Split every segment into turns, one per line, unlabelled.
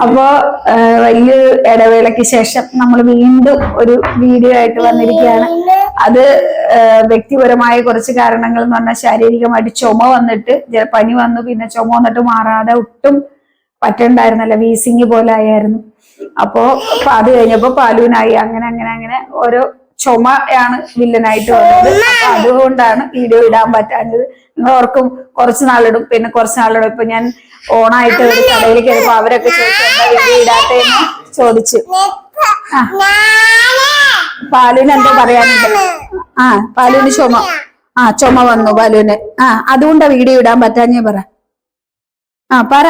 അപ്പോ വലിയൊരു ഇടവേളയ്ക്ക് ശേഷം നമ്മൾ വീണ്ടും ഒരു വീഡിയോ ആയിട്ട് വന്നിരിക്കുകയാണ്. അത് വ്യക്തിപരമായ കുറച്ച് കാരണങ്ങൾ എന്ന് പറഞ്ഞാൽ ശാരീരികമായിട്ട് ചുമ വന്നിട്ട് പനി വന്നു, പിന്നെ ചുമ വന്നിട്ട് മാറാതെ ഒട്ടും പറ്റണ്ടായിരുന്നല്ല, വീസിങ് പോലെ ആയിരുന്നു. അപ്പോ അത് കഴിഞ്ഞപ്പോ പാലൂനായി, അങ്ങനെ അങ്ങനെ അങ്ങനെ ഓരോ ചുമയാണ് വില്ലനായിട്ട് വന്നത്. അപ്പൊ അതുകൊണ്ടാണ് വീഡിയോ ഇടാൻ പറ്റാഞ്ഞത്. നിങ്ങൾ ഓർക്കും കുറച്ച് നാളിടും, പിന്നെ കുറച്ച് നാളിടും. ഇപ്പൊ ഞാൻ ഓണായിട്ട് ഒരു കടയിൽ കയറിയപ്പോ അവരൊക്കെ ചോദിച്ചു എന്താ വീഡിയോ ഇടാത്തേന്ന് ചോദിച്ചു. പാലുവിന് എന്തോ പറയാനുണ്ട്. പാലുവിന് ചുമ വന്നു പാലുവിന്. അതുകൊണ്ടാ വീഡിയോ ഇടാൻ പറ്റാഞ്ഞേ പറ. പറ.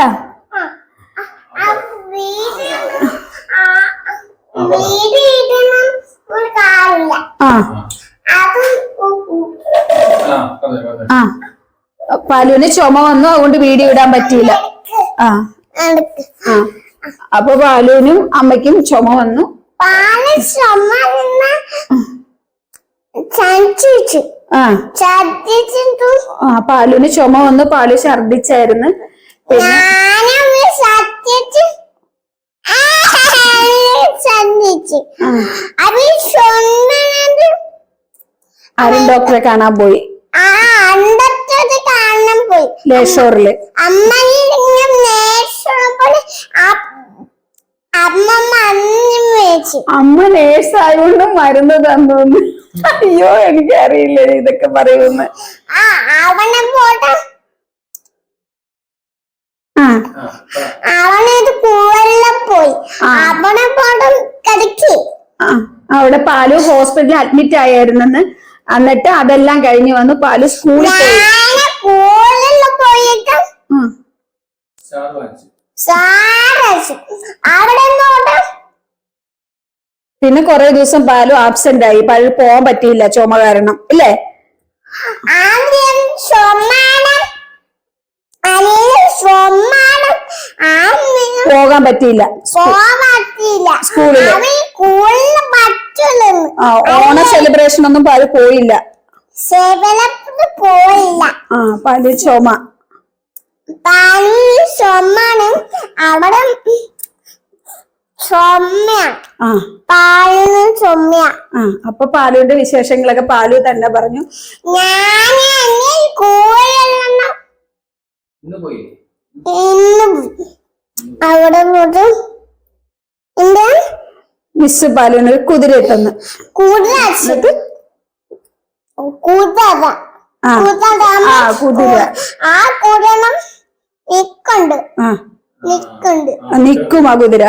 പാലുവിന് ചുമ വന്നു, അതുകൊണ്ട് വീഡിയോ ഇടാൻ പറ്റിയില്ല. അപ്പൊ പാലുവിനും അമ്മയ്ക്കും ചുമ വന്നു. പാലുവിന് ചുമ വന്നു, പാലു ഛർദിച്ചായിരുന്നു. പിന്നെ ആരും ഡോക്ടറെ കാണാൻ പോയി, ലേഷോറില്. അമ്മ നേഴ്സ് ആയതുകൊണ്ട് മരുന്ന് തന്നു. അയ്യോ എനിക്കറിയില്ല ഇതൊക്കെ പറയുന്നു. അവിടെ പാലു ഹോസ്പിറ്റലിൽ അഡ്മിറ്റ് ആയിരുന്നെന്ന്. എന്നിട്ട് അതെല്ലാം കഴിഞ്ഞു വന്നു പാലു സ്കൂളിൽ പോയി. പിന്നെ കൊറേ ദിവസം പാലു ആബ്സെന്റ് ആയി. പാലു പോവാൻ പറ്റിയില്ല ചുമ കാരണം, അല്ലേ? പോകാൻ പറ്റിയില്ല സ്കൂളില്. ഓണ സെലിബ്രേഷൻ ഒന്നും പാല് പോയില്ല. പാല് ചുമ
അവിടെ
അപ്പൊ പാലുവിന്റെ വിശേഷങ്ങളൊക്കെ പാലു തന്നെ പറഞ്ഞു.
അവിടെ
മിസ് പാലുവിന് കുതിര തന്നു.
കുതിര
നിക്കും ആ കുതിര.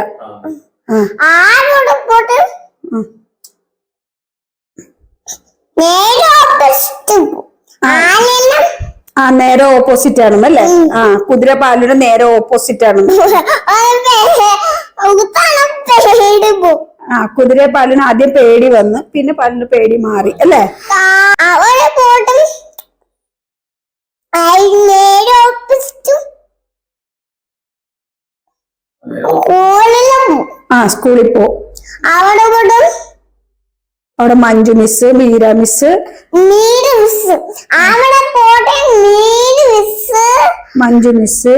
നേരെ ഓപ്പോസിറ്റ് ആണ് അല്ലേ? കുതിര പാലിന്റെ നേരെ ഓപ്പോസിറ്റ് ആണ്. കുതിര പാലിന് ആദ്യം പേടി വന്ന്, പിന്നെ പാലിന് പേടി മാറി, അല്ലേ? സ്കൂളിൽ പോ. അവിടെ Manju miss, Meera miss, Manju miss,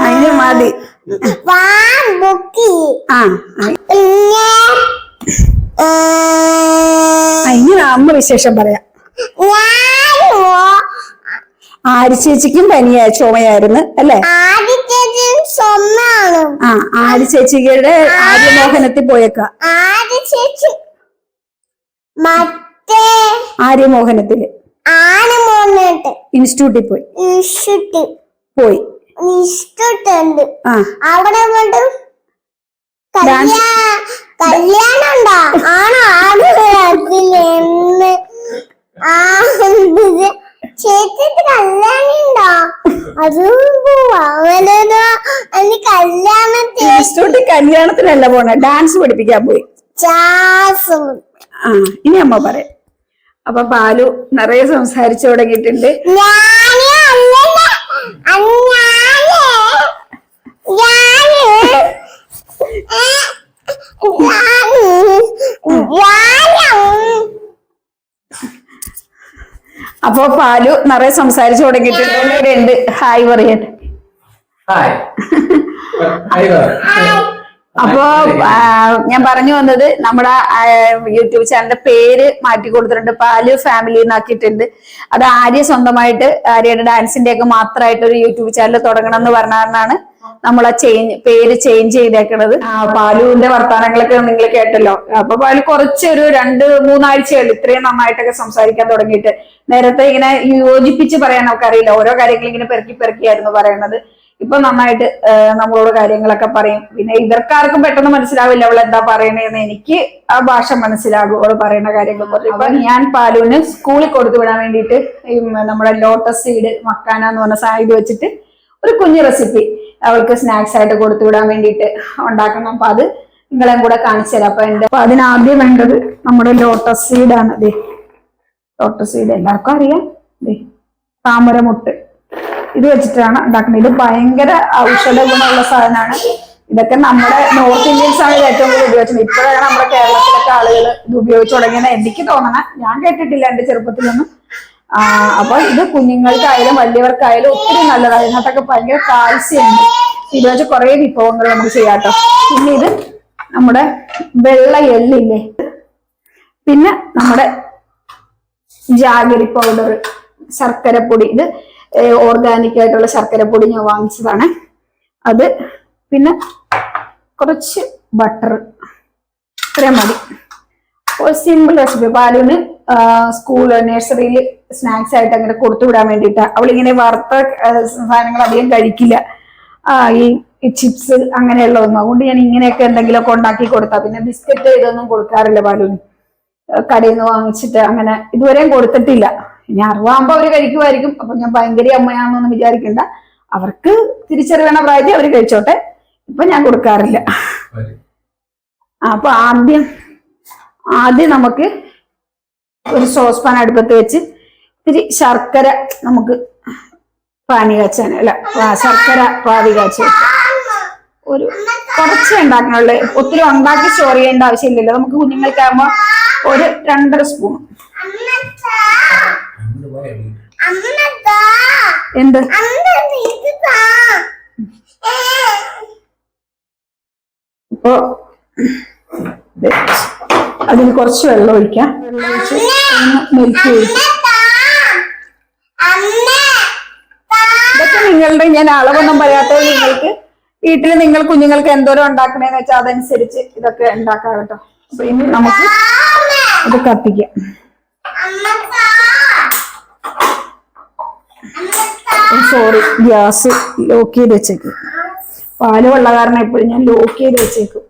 അതിന് മതി. അതിന് അമ്മ വിശേഷം പറയാം. ആര്യ ചേച്ചിക്കും പനിയായ ചുമയായിരുന്നു, അല്ലേ? ആര്യ ചേച്ചിയുടെ ആര്യമോഹനത്തിൽ പോയേക്കാം. ആര്യമോഹനത്തില് ഇൻസ്റ്റിറ്റ്യൂട്ടിൽ പോയി.
അവിടെ കല്യാണം ഉണ്ടോ? ചേച്ചിക്ക് കല്യാണം ഉണ്ടോ? അതും പോവാ.
കല്യാണത്തിനല്ല പോണേ, ഡാൻസ് പഠിപ്പിക്കാൻ പോയി. ഇനി അമ്മ പറയാം. അപ്പൊ പാലു നിറയെ സംസാരിച്ചു തുടങ്ങിയിട്ടുണ്ട്. അപ്പൊ പാലു നിറയെ സംസാരിച്ചു തുടങ്ങിയിട്ടുണ്ട്. ഇവിടെ ഉണ്ട്, ഹായ് പറയാൻ. അപ്പോ ഞാൻ പറഞ്ഞു വന്നത് നമ്മുടെ യൂട്യൂബ് ചാനലിന്റെ പേര് മാറ്റി കൊടുത്തിട്ടുണ്ട്, പാലു ഫാമിലി എന്നാക്കിയിട്ടുണ്ട്. അത് ആര്യ സ്വന്തമായിട്ട് ആര്യയുടെ ഡാൻസിന്റെ ഒക്കെ മാത്രമായിട്ട് ഒരു യൂട്യൂബ് ചാനൽ തുടങ്ങണം എന്ന് പറഞ്ഞാണ് നമ്മൾ ആ പേര് ചേഞ്ച് ചെയ്തേക്കണത്. പാലുവിന്റെ വർത്താനങ്ങളൊക്കെ നിങ്ങൾ കേട്ടല്ലോ. അപ്പൊ പാലു കുറച്ചൊരു 2-3 ആഴ്ചയുള്ളൂ ഇത്രയും നന്നായിട്ടൊക്കെ സംസാരിക്കാൻ തുടങ്ങിയിട്ട്. നേരത്തെ ഇങ്ങനെ യോജിപ്പിച്ച് പറയാൻ നമുക്ക് അറിയില്ല, ഓരോ കാര്യങ്ങൾ ഇങ്ങനെ പെറുക്കിയായിരുന്നു പറയണത്. ഇപ്പൊ നന്നായിട്ട് നമ്മളോട് കാര്യങ്ങളൊക്കെ പറയും. പിന്നെ ഇവർക്കാർക്കും പെട്ടെന്ന് മനസ്സിലാവില്ല അവൾ എന്താ പറയണേന്ന്. എനിക്ക് ആ ഭാഷ മനസ്സിലാകും അവള് പറയുന്ന കാര്യങ്ങളൊക്കെ. ഇപ്പൊ ഞാൻ പാലുവിന് സ്കൂളിൽ കൊടുത്തു വിടാൻ വേണ്ടിയിട്ട് നമ്മുടെ ലോട്ടസ് സീഡ് മക്കാന എന്ന് പറഞ്ഞ സാധനം വെച്ചിട്ട് ഒരു കുഞ്ഞു റെസിപ്പി അവൾക്ക് സ്നാക്സ് ആയിട്ട് കൊടുത്തു വിടാൻ വേണ്ടിയിട്ട് ഉണ്ടാക്കണം. അപ്പൊ അത് നിങ്ങളെയും കൂടെ കാണിച്ചു തരാം. അപ്പൊ അതിനാദ്യം വേണ്ടത് നമ്മുടെ ലോട്ടസ് സീഡാണ്. അതെ, ലോട്ടസ് സീഡ് എല്ലാവർക്കും അറിയാം. താമരമുട്ട് ഇത് വെച്ചിട്ടാണ് ഉണ്ടാക്കുന്നത്. ഇത് ഭയങ്കര ഔഷധ ഗുണമുള്ള സാധനമാണ്. ഇതൊക്കെ നമ്മുടെ നോർത്ത് ഇന്ത്യൻസ് ആണ് ഇത് ഏറ്റവും കൂടുതൽ ഉപയോഗിച്ചത്. ഇപ്പോഴാണ് നമ്മുടെ കേരളത്തിലൊക്കെ ആളുകൾ ഇത് ഉപയോഗിച്ചു തുടങ്ങിയത് എനിക്ക് തോന്നണം. ഞാൻ കേട്ടിട്ടില്ല എന്റെ ചെറുപ്പത്തിലൊന്നും. അപ്പൊ ഇത് കുഞ്ഞുങ്ങൾക്കായാലും വലിയവർക്കായാലും ഒത്തിരി നല്ലതാണ്. ഇതിനകത്തൊക്കെ ഭയങ്കര കാൽസ്യം ഉണ്ട്. ഇത് വെച്ച് കുറെ വിഭവങ്ങൾ നമുക്ക് ചെയ്യാട്ടോ. പിന്നെ ഇത് നമ്മുടെ വെള്ള എള്ളില്ലേ, പിന്നെ നമ്മുടെ ജാഗരി പൗഡർ, ശർക്കരപ്പൊടി. ഇത് ഓർഗാനിക് ആയിട്ടുള്ള ശർക്കരപ്പൊടി ഞാൻ വാങ്ങിച്ചതാണ്. അത് പിന്നെ കുറച്ച് ബട്ടർ, ഇത്രയും മതി. ഒരു സിമ്പിൾ റെസിപ്പി. പാലുവിന് നഴ്സറിയിൽ സ്നാക്സ് ആയിട്ട് അങ്ങനെ കൊടുത്തു വിടാൻ വേണ്ടിയിട്ട്. അവളിങ്ങനെ വറുത്ത സാധനങ്ങൾ അധികം കഴിക്കില്ല, ഈ ചിപ്സ് അങ്ങനെയുള്ളതൊന്നും. അതുകൊണ്ട് ഞാൻ ഇങ്ങനെയൊക്കെ എന്തെങ്കിലുമൊക്കെ ഉണ്ടാക്കി കൊടുത്താ. പിന്നെ ബിസ്ക്കറ്റ് ഇതൊന്നും കൊടുക്കാറില്ല പാലുവിന്, കടയിൽ നിന്ന് വാങ്ങിച്ചിട്ട് അങ്ങനെ ഇതുവരെയും കൊടുത്തിട്ടില്ല. ഇനി അറിവാകുമ്പോ അവര് കഴിക്കുമായിരിക്കും. അപ്പൊ ഞാൻ ഭയങ്കര അമ്മയാണെന്നൊന്നും വിചാരിക്കണ്ട. അവർക്ക് തിരിച്ചറിയണ പ്രായത്തിൽ അവര് കഴിച്ചോട്ടെ. ഇപ്പൊ ഞാൻ കൊടുക്കാറില്ല. അപ്പൊ ആദ്യം നമുക്ക് ഒരു സോസ് പാൻ അടുപ്പത്ത് വെച്ച് ഇത്തിരി ശർക്കര നമുക്ക് പാനി കാച്ചാൻ ശർക്കര പാതി കാച്ചി വെക്കാം. ഒരു കുറച്ച് ഉണ്ടാക്കണുള്ളു, ഒത്തിരി ഉണ്ടാക്കി സ്റ്റോർ ചെയ്യേണ്ട ആവശ്യമില്ലല്ലോ. നമുക്ക് കുഞ്ഞുങ്ങൾക്കാകുമ്പോ ഒരു 2.5 സ്പൂൺ. എന്ത് ഇപ്പൊ അതിന് കുറച്ച് വെള്ളം ഒഴിക്കാം. വെള്ളം ഒഴിച്ച് മെൽറ്റ് ചെയ്യും. ഇതൊക്കെ നിങ്ങളുടെ, ഞാൻ അളവൊന്നും പറയാത്തത് നിങ്ങൾക്ക് വീട്ടിൽ നിങ്ങൾ കുഞ്ഞുങ്ങൾക്ക് എന്തോരം ഉണ്ടാക്കണേന്ന് വെച്ചാൽ അതനുസരിച്ച് ഇതൊക്കെ ഉണ്ടാക്കാം കേട്ടോ. അപ്പൊ ഇനി നമുക്ക് ഇത് കത്തിക്കാം. സോറി, ഗ്യാസ് ലോക്ക് ചെയ്ത് വെച്ചേക്കും. പാല് വെള്ള കാരണം എപ്പോഴും ഞാൻ ലോക്ക് ചെയ്ത് വെച്ചേക്കും.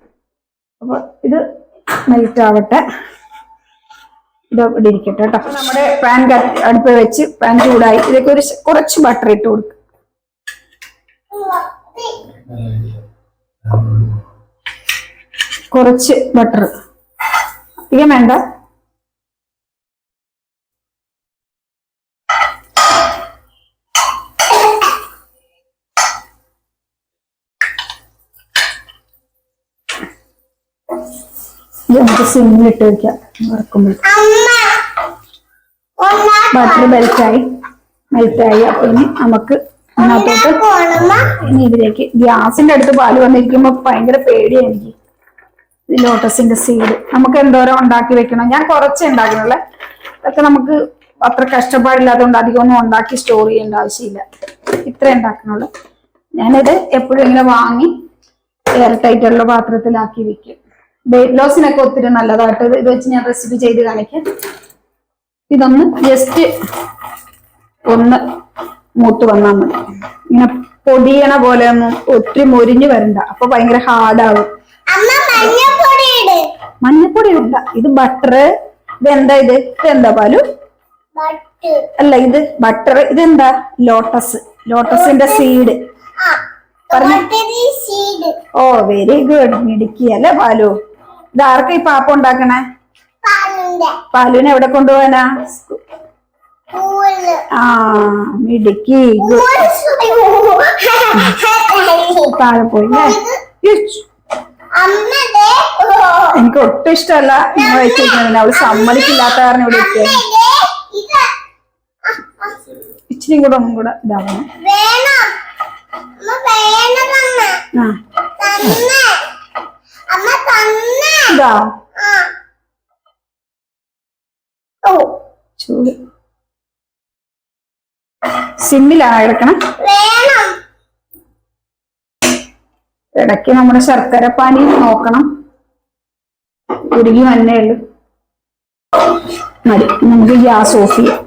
അപ്പൊ ഇത് മെൽറ്റ് ആവട്ടെ. ഇത് ഇവിടെ ഇരിക്കട്ടെ കേട്ടോ. അപ്പൊ നമ്മുടെ പാൻ അടുപ്പ് വെച്ച് പാൻ ചൂടായി. ഇതൊക്കെ ഒരു കുറച്ച് ബട്ടർ ഇട്ട് കൊടുക്കും. കുറച്ച് ബട്ടർ, അധികം വേണ്ട. നമുക്ക് സിമ്മിലിട്ട് വെക്കാം. വറക്കുമ്പോൾ ബട്ടർ മെൽറ്റായി. അപ്പൊ ഇനി നമുക്ക് അതിനകത്തോട്ട് ഇനി ഇതിലേക്ക് ഗ്യാസിന്റെ അടുത്ത് പാല് വന്നിരിക്കുമ്പോ ഭയങ്കര പേടിയാണ് എനിക്ക്. ലോട്ടസിന്റെ സീഡ് നമുക്ക് എന്തോരം ഉണ്ടാക്കി വെക്കണം. ഞാൻ കുറച്ചേ ഉണ്ടാക്കുന്നുള്ളൂ. ഇതൊക്കെ നമുക്ക് അത്ര കഷ്ടപ്പാടില്ലാത്തതുകൊണ്ട് അധികം ഒന്നും ഉണ്ടാക്കി സ്റ്റോർ ചെയ്യേണ്ട ആവശ്യമില്ല. ഇത്ര ഉണ്ടാക്കുന്നുള്ളൂ. ഞാനിത് എപ്പോഴും ഇങ്ങനെ വാങ്ങി എയർ ടൈറ്റുള്ള പാത്രത്തിലാക്കി വെക്കും. വെയിറ്റ് ലോസിനൊക്കെ ഒത്തിരി നല്ലതായിട്ട് ഇത് വെച്ച് ഞാൻ റെസിപ്പി ചെയ്ത് കാണിക്കാം. ഇതൊന്ന് ജസ്റ്റ് ഒന്ന് മൂത്ത് വന്നാൽ മതി. ഇങ്ങനെ പൊടിയണ പോലെ ഒന്നും ഒത്തിരി മൊരിഞ്ഞു വരണ്ട. അപ്പൊ ഭയങ്കര ഹാർഡാവും. മഞ്ഞപ്പൊടി ഇല്ല, ഇത് ബട്ടർ. ഇതെന്താ ഇത്? ഇതെന്താ പാലു? അല്ല, ഇത് ബട്ടർ. ഇതെന്താ? ലോട്ടസിന്റെ സീഡ്. ഓ, വെരി ഗുഡ്, മിടുക്കി അല്ലേ പാലു? ഇത് ആർക്കാ ഈ പാപ്പ ഉണ്ടാക്കണേ? പാലുവിനെ എവിടെ കൊണ്ടുപോകാനാ? മിടുക്കി. താഴെ പോയില്ലേ? എനിക്ക് ഒട്ടും ഇഷ്ടമല്ല ഞാൻ വെച്ചിരിക്കുന്നത്. അവള് സമ്മതിക്കില്ലാത്ത കാരണം ഇവിടെ എത്തിയത്. ഇച്ചിരി കൂടെ ഒന്നും കൂടെ ഇതാവണം.
വേണം അമ്മ വേണം
ആ
തന്നെ അമ്മ തന്നെ
ഇതാ
ആ ഓ
ചൂട് സിമ്മിലാണ് കിടക്കണം.
വേണം
ഇടയ്ക്ക് നമ്മുടെ ശർക്കര പാനി നോക്കണം. ഉരുകി വന്നേ ഉള്ളു. മതി, നമുക്ക് ഗ്യാസ് ഓഫ് ചെയ്യാം.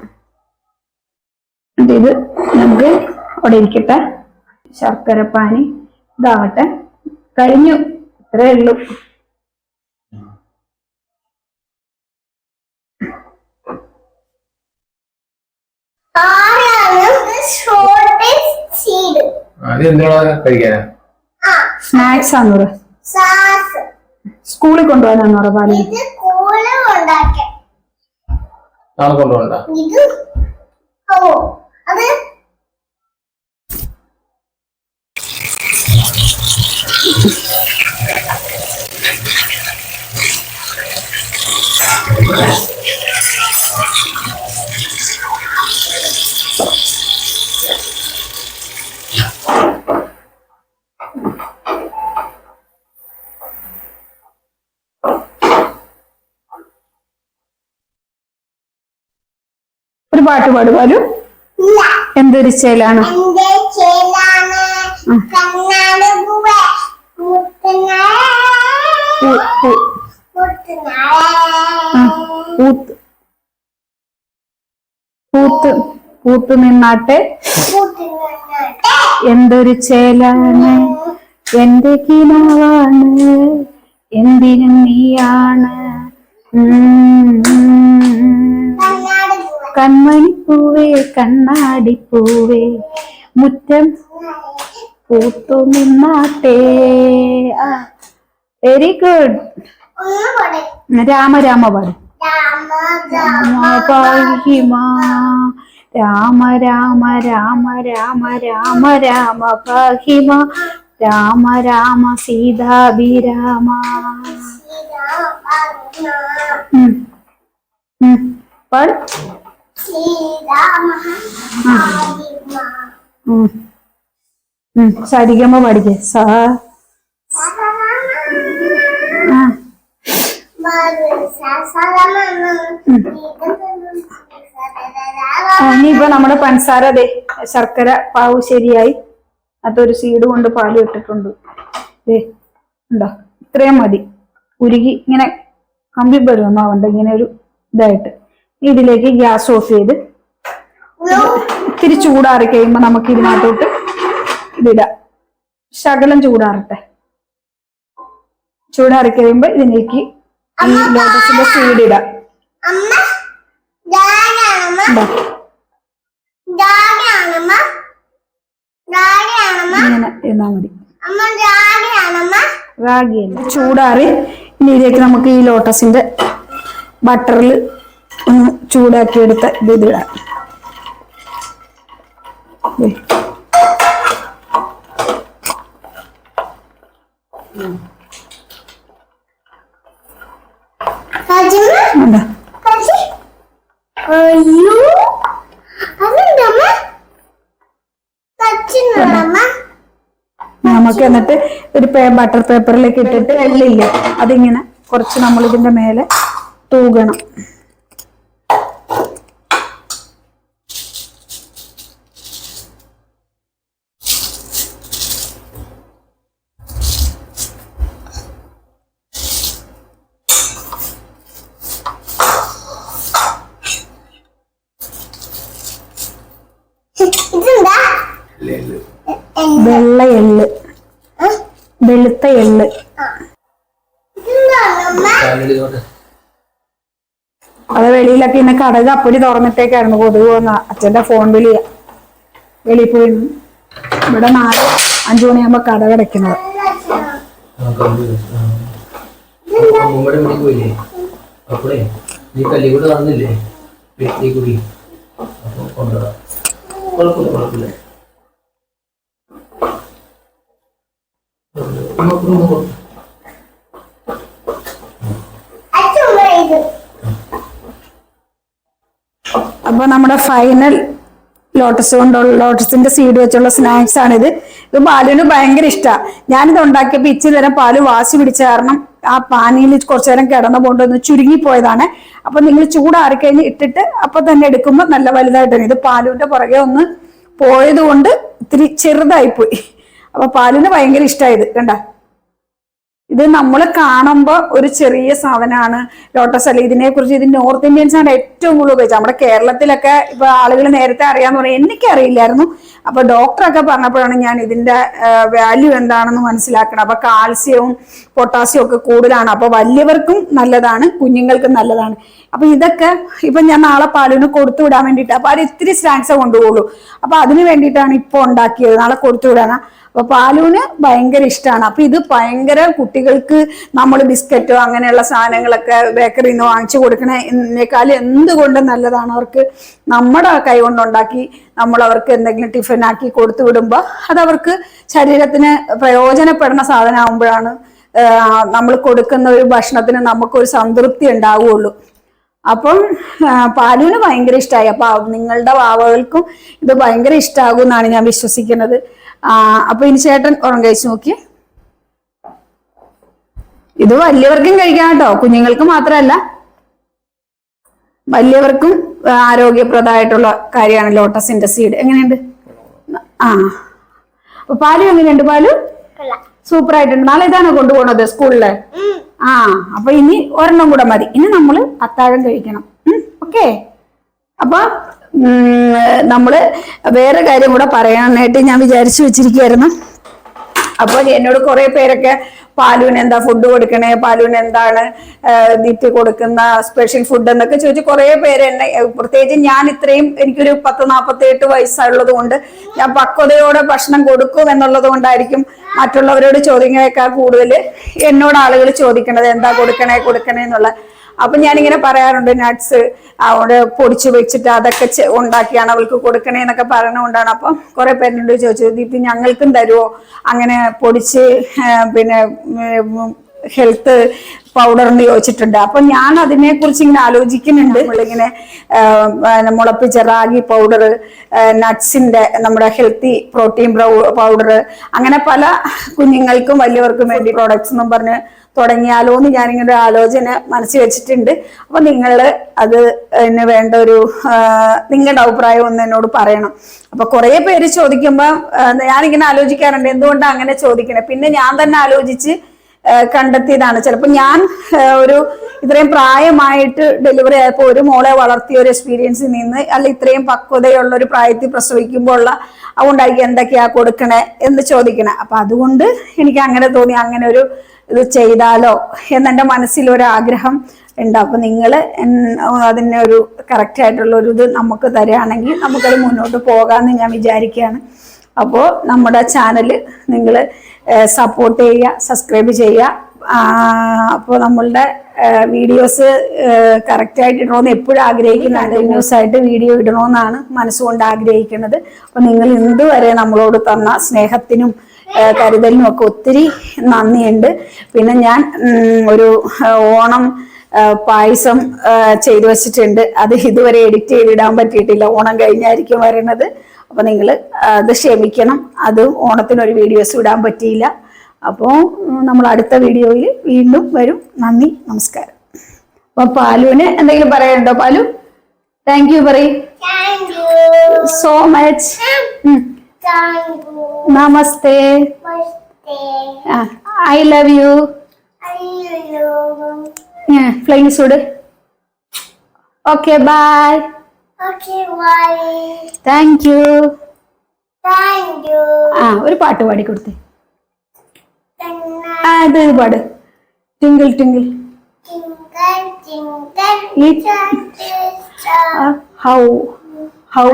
ഇത് നമുക്ക് അവിടെ ഇരിക്കട്ടെ. ശർക്കര പാനി ഇതാവട്ടെ. കഴിഞ്ഞു, ഇത്രേ ഉള്ളൂ. സ്നാക്സ് ആണോ? സ്കൂളിൽ കൊണ്ടുപോകാനാണോ പാല്?
നാളെ കൊണ്ടുപോകണ്ട.
ഒരു പാട്ട് പാടുപാലും എന്തൊരു ചേലാണ്. പൂത്ത് നിന്നാട്ടെ എന്തൊരു ചേലാണ്, എന്റെ കിനാവാണ്, എന്തിനും നീയാണ്. കൺമണിപ്പൂവേ കണ്ണാടിപ്പൂവേ മുറ്റം പൂത്തു നിന്നാട്ടെ. Very good. രാമ രാമ പാടും. പാഹിമാ രാമ രാമ രാമ രാമ രാമ രാമ പാഹിമ രാമ രാമ സീതാഭിരാമ. പാട്. സരിഗമ പഠിക്കേ. സാ ഇനിയിപ്പോ നമ്മുടെ പഞ്ചസാര അതെ ശർക്കര പാവ് ശരിയായി. അതൊരു സീഡ് കൊണ്ട് പാല് ഇട്ടിട്ടുണ്ട്. ഉണ്ടോ? ഇത്രയും മതി. ഉരുകി ഇങ്ങനെ കമ്പി വരുമെന്നോ ആവണ്ട, ഇങ്ങനെ ഒരു ഇതായിട്ട്. ഇതിലേക്ക് ഗ്യാസ് ഓഫ് ചെയ്ത് ഇത്തിരി ചൂടാറി കഴിയുമ്പോ നമുക്ക് ഇതിനകത്തോട്ട് ഇതിടാം. ശകലം ചൂടാറട്ടെ. ചൂടാറി കഴിയുമ്പോ ഇതിലേക്ക് ഈ ലോട്ടസിന്റെ സീഡ് ഇടാം. ഇങ്ങനെ ഇരുന്നാ മതി. റാഗിയല്ല, ചൂടാറി. ഇനി ഇതിലേക്ക് നമുക്ക് ഈ ലോട്ടസിന്റെ ബട്ടറിൽ ഒന്ന് ചൂടാക്കിയെടുത്ത ഇതിടാം. നമുക്ക് എന്നിട്ട് ഒരു ബട്ടർ പേപ്പറിലേക്ക് ഇട്ടിട്ട് എള്ളില്ല അതിങ്ങനെ കുറച്ച് നമ്മൾ ഇതിന്റെ മേലെ തൂകണം. വെള്ള എള്ള്, വെളുത്ത എള്ള്. അത് വെളിയിലൊക്കെ ഇന്ന് കടക് അപ്പടി തുറന്നിട്ടേക്കായിരുന്നു. കൊതുക് വന്ന അച്ഛന്റെ ഫോൺ വിളിയാ. വെളിയിൽ പോയി. ഇവിടെ 4-5 മണിയാകുമ്പോ കടകടയ്ക്കുന്നത്. അപ്പൊ നമ്മുടെ ഫൈനൽ ലോട്ടസിന്റെ സീഡ് വെച്ചുള്ള സ്നാക്സ് ആണിത്. ഇത് പാലുവിന് ഭയങ്കര ഇഷ്ടമാണ്. ഞാനിത് ഉണ്ടാക്കിയപ്പോൾ ഇച്ചിരി നേരം പാല് വാശി പിടിച്ച കാരണം ആ പാനിയിൽ കുറച്ചു നേരം കിടന്ന കൊണ്ടൊന്ന് ചുരുങ്ങിപ്പോയതാണ്. അപ്പൊ നിങ്ങൾ ചൂടാറിക്കഴിഞ്ഞ് ഇട്ടിട്ട് അപ്പൊ തന്നെ എടുക്കുമ്പോൾ നല്ല വലുതായിട്ടാണ്. ഇത് പാലുവിന്റെ പുറകെ ഒന്ന് പോയത് കൊണ്ട് ഇത്തിരി ചെറുതായിപ്പോയി. അപ്പൊ പാലിന് ഭയങ്കര ഇഷ്ടമായത് കണ്ട. ഇത് നമ്മൾ കാണുമ്പോ ഒരു ചെറിയ സാധനമാണ് ലോട്ടസ് അല്ല. ഇതിനെ കുറിച്ച് ഇത് നോർത്ത് ഇന്ത്യൻസ് ആണ് ഏറ്റവും കൂടുതൽ ഉപയോഗിച്ചത്. നമ്മുടെ കേരളത്തിലൊക്കെ ഇപ്പൊ ആളുകൾ നേരത്തെ അറിയാന്ന് പറയാം, എനിക്കറിയില്ലായിരുന്നു. അപ്പൊ ഡോക്ടറൊക്കെ പറഞ്ഞപ്പോഴാണ് ഞാൻ ഇതിന്റെ വാല്യൂ എന്താണെന്ന് മനസ്സിലാക്കണം. അപ്പൊ കാൽസ്യവും പൊട്ടാസ്യവും ഒക്കെ കൂടുതലാണ്. അപ്പൊ വലിയവർക്കും നല്ലതാണ്, കുഞ്ഞുങ്ങൾക്കും നല്ലതാണ്. അപ്പൊ ഇതൊക്കെ ഇപ്പൊ ഞാൻ നാളെ പാലിന് കൊടുത്തു വിടാൻ വേണ്ടിയിട്ട്, അപ്പൊ അത് ഇത്തിരി സ്നാക്സേ കൊണ്ടുപോകുള്ളൂ. അപ്പൊ അതിന് വേണ്ടിയിട്ടാണ് ഇപ്പൊ ഉണ്ടാക്കിയത്, നാളെ കൊടുത്തു വിടാനാ. അപ്പൊ പാലുവിന് ഭയങ്കര ഇഷ്ടമാണ്. അപ്പൊ ഇത് ഭയങ്കര കുട്ടികൾക്ക് നമ്മൾ ബിസ്ക്കറ്റോ അങ്ങനെയുള്ള സാധനങ്ങളൊക്കെ ബേക്കറിയിൽ നിന്ന് വാങ്ങിച്ചു കൊടുക്കണേക്കാൾ എന്തുകൊണ്ട് നല്ലതാണ് അവർക്ക് നമ്മുടെ കൈ കൊണ്ടുണ്ടാക്കി നമ്മൾ അവർക്ക് എന്തെങ്കിലും ടിഫിൻ ആക്കി കൊടുത്തു വിടുമ്പോൾ അതവർക്ക് ശരീരത്തിന് പ്രയോജനപ്പെടുന്ന സാധനമാകുമ്പോഴാണ് നമ്മൾ കൊടുക്കുന്ന ഒരു ഭക്ഷണത്തിന് നമുക്കൊരു സംതൃപ്തി ഉണ്ടാവുകയുള്ളൂ. അപ്പം പാലുവിന് ഭയങ്കര ഇഷ്ടമായി. അപ്പൊ നിങ്ങളുടെ വാവകൾക്കും ഇത് ഭയങ്കര ഇഷ്ടമാകും എന്നാണ് ഞാൻ വിശ്വസിക്കുന്നത്. അപ്പൊ ഇനി ചേട്ടൻ ഉറങ്ങ കഴിച്ചു നോക്കി. ഇത് വലിയവർക്കും കഴിക്കാം കേട്ടോ, കുഞ്ഞുങ്ങൾക്ക് മാത്രമല്ല വലിയവർക്കും ആരോഗ്യപ്രദമായിട്ടുള്ള കാര്യമാണ് ലോട്ടസിന്റെ സീഡ്. എങ്ങനെയുണ്ട്? അപ്പൊ പാലു എങ്ങനെയുണ്ട്? പാലു സൂപ്പർ ആയിട്ടുണ്ട്. നാളെ ഇതാണോ കൊണ്ടുപോകണത് സ്കൂളില്? അപ്പൊ ഇനി ഒരെണ്ണം കൂടെ മതി. ഇനി നമ്മള് അത്താഴം കഴിക്കണം. ഓക്കെ. അപ്പൊ നമ്മള് വേറെ കാര്യം കൂടെ പറയാനായിട്ട് ഞാൻ വിചാരിച്ചു വെച്ചിരിക്കുകയായിരുന്നു. അപ്പൊ എന്നോട് കുറെ പേരൊക്കെ പാലുവിന് എന്താ ഫുഡ് കൊടുക്കണേ, പാലുവിന് എന്താണ് തീറ്റി കൊടുക്കുന്ന സ്പെഷ്യൽ ഫുഡ് എന്നൊക്കെ ചോദിച്ചു കുറെ പേര് എന്നെ, പ്രത്യേകിച്ച് ഞാൻ ഇത്രയും എനിക്കൊരു 40-48 വയസ്സുള്ളത് കൊണ്ട് ഞാൻ പക്വതയോടെ ഭക്ഷണം കൊടുക്കും എന്നുള്ളത് കൊണ്ടായിരിക്കും മറ്റുള്ളവരോട് ചോദിക്കുന്നതിനേക്കാൾ കൂടുതൽ എന്നോട് ആളുകൾ ചോദിക്കണത് എന്താ കൊടുക്കണേ എന്നുള്ള. അപ്പൊ ഞാനിങ്ങനെ പറയാറുണ്ട്, നട്ട്സ് അവിടെ പൊടിച്ചു വെച്ചിട്ട് അതൊക്കെ ഉണ്ടാക്കിയാണ് അവൾക്ക് കൊടുക്കണേ എന്നൊക്കെ പറയണതുകൊണ്ടാണ്. അപ്പം കുറെ പേരോട് ചോദിച്ചു, ദീപ്തി ഞങ്ങൾക്കും തരുമോ അങ്ങനെ പൊടിച്ച് പിന്നെ ഹെൽത്ത് പൗഡറിന് ചോദിച്ചിട്ടുണ്ട്. അപ്പൊ ഞാൻ അതിനെ കുറിച്ച് ഇങ്ങനെ ആലോചിക്കുന്നുണ്ട്. നമ്മളിങ്ങനെ മുളപ്പിച്ച റാഗി പൗഡർ, നട്ട്സിന്റെ നമ്മുടെ ഹെൽത്തി പ്രോട്ടീൻ പൗഡർ, അങ്ങനെ പല കുഞ്ഞുങ്ങൾക്കും വലിയവർക്കും വേണ്ടി പ്രോഡക്ട്സ് എന്നും പറഞ്ഞ് തുടങ്ങിയാലോ എന്ന് ഞാനിങ്ങനെ ഒരു ആലോചന മനസ്സിൽ വെച്ചിട്ടുണ്ട്. അപ്പൊ നിങ്ങൾ അത് വേണ്ട ഒരു നിങ്ങളുടെ അഭിപ്രായം ഒന്ന് എന്നോട് പറയണം. അപ്പൊ കുറെ പേര് ചോദിക്കുമ്പോ ഞാനിങ്ങനെ ആലോചിക്കാറുണ്ട് എന്തുകൊണ്ടാണ് അങ്ങനെ ചോദിക്കണേ. പിന്നെ ഞാൻ തന്നെ ആലോചിച്ച് കണ്ടെത്തിയതാണ്. ചിലപ്പോൾ ഞാൻ ഒരു ഇത്രയും പ്രായമായിട്ട് ഡെലിവറി ആയപ്പോൾ ഒരു മോളെ വളർത്തിയ ഒരു എക്സ്പീരിയൻസിൽ നിന്ന്, അല്ല ഇത്രയും പക്വതയുള്ള ഒരു പ്രായത്തിൽ പ്രസവിക്കുമ്പോൾ ഉള്ള അതുകൊണ്ടായിരിക്കും എന്തൊക്കെയാ കൊടുക്കണേ എന്ന് ചോദിക്കണേ. അപ്പൊ അതുകൊണ്ട് എനിക്ക് അങ്ങനെ തോന്നി, അങ്ങനെ ഒരു ഇത് ചെയ്താലോ എന്നെൻ്റെ മനസ്സിലൊരാഗ്രഹം ഉണ്ട്. അപ്പൊ നിങ്ങൾ അതിനെ ഒരു കറക്റ്റ് ആയിട്ടുള്ള ഒരു ഇത് നമുക്ക് തരികയാണെങ്കിൽ നമുക്കത് മുന്നോട്ട് പോകാമെന്ന് ഞാൻ വിചാരിക്കുകയാണ്. അപ്പോൾ നമ്മുടെ ചാനൽ നിങ്ങൾ സപ്പോർട്ട് ചെയ്യുക, സബ്സ്ക്രൈബ് ചെയ്യുക. അപ്പോൾ നമ്മളുടെ വീഡിയോസ് കറക്റ്റായിട്ട് ഇടണമെന്ന് എപ്പോഴും ആഗ്രഹിക്കുന്നുണ്ട്. കണ്ടിന്യൂസ് ആയിട്ട് വീഡിയോ ഇടണമെന്നാണ് മനസ്സുകൊണ്ട് ആഗ്രഹിക്കുന്നത്. അപ്പോൾ നിങ്ങൾ ഇതുവരെ നമ്മളോട് തന്ന സ്നേഹത്തിനും കരുതലിനും ഒക്കെ ഒത്തിരി നന്ദിയുണ്ട്. പിന്നെ ഞാൻ ഒരു ഓണം പായസം ചെയ്തു വെച്ചിട്ടുണ്ട്. അത് ഇതുവരെ എഡിറ്റ് ചെയ്തിടാൻ പറ്റിയിട്ടില്ല, ഓണം കഴിഞ്ഞായിരിക്കും വരുന്നത്. അപ്പൊ നിങ്ങൾ അത് ക്ഷമിക്കണം, അത് ഓണത്തിനൊരു വീഡിയോസ് ഇടാൻ പറ്റിയില്ല. അപ്പോൾ നമ്മൾ അടുത്ത വീഡിയോയിൽ വീണ്ടും വരും. നന്ദി, നമസ്കാരം. അപ്പൊ പാലുവിന് എന്തെങ്കിലും പറയാനുണ്ടോ? പാലു താങ്ക് യു പറയും. So much. നമസ്തേ. I love you. ഫ്ലൈങ് സൂട്. Okay bye. Thank you. ഒരു പാട്ട് പാടി കൊടുത്തേ. ഇത് പാട്. ടിങ്കിൾ ടിങ്കിൾ ഹൗ ഹൗ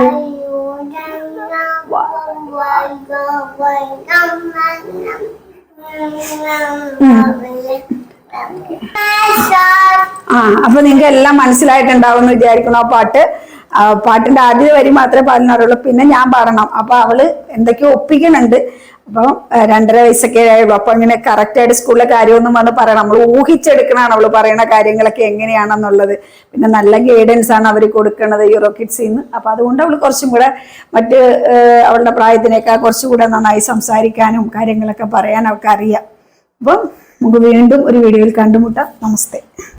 അപ്പൊ നിങ്ങൾക്ക് എല്ലാം മനസ്സിലായിട്ടുണ്ടാവും എന്ന് വിചാരിക്കുന്നു. പാട്ടിന്റെ ആദ്യ വരി മാത്രമേ പാടിനറിയുള്ളൂ, പിന്നെ ഞാൻ പാടണം. അപ്പൊ അവള് എന്തൊക്കെയോ ഒപ്പിക്കണുണ്ട്. അപ്പം 2.5 വയസ്സൊക്കെ ആയുള്ളൂ. അപ്പൊ ഇങ്ങനെ കറക്റ്റ് ആയിട്ട് സ്കൂളിലെ കാര്യമൊന്നും വന്ന് പറയണം, നമ്മൾ ഊഹിച്ചെടുക്കണതാണ് അവള് പറയുന്ന കാര്യങ്ങളൊക്കെ എങ്ങനെയാണെന്നുള്ളത്. പിന്നെ നല്ല ഗൈഡൻസ് ആണ് അവർ കൊടുക്കുന്നത് യൂറോ കിഡ്സിന്ന്. അപ്പൊ അതുകൊണ്ട് അവള് കുറച്ചും കൂടെ മറ്റ് അവളുടെ പ്രായത്തിനേക്കാൾ കുറച്ചുകൂടെ നന്നായി സംസാരിക്കാനും കാര്യങ്ങളൊക്കെ പറയാൻ അവൾക്ക് അറിയാം. അപ്പം നമുക്ക് വീണ്ടും ഒരു വീഡിയോയിൽ കണ്ടുമുട്ടാം. നമസ്തേ.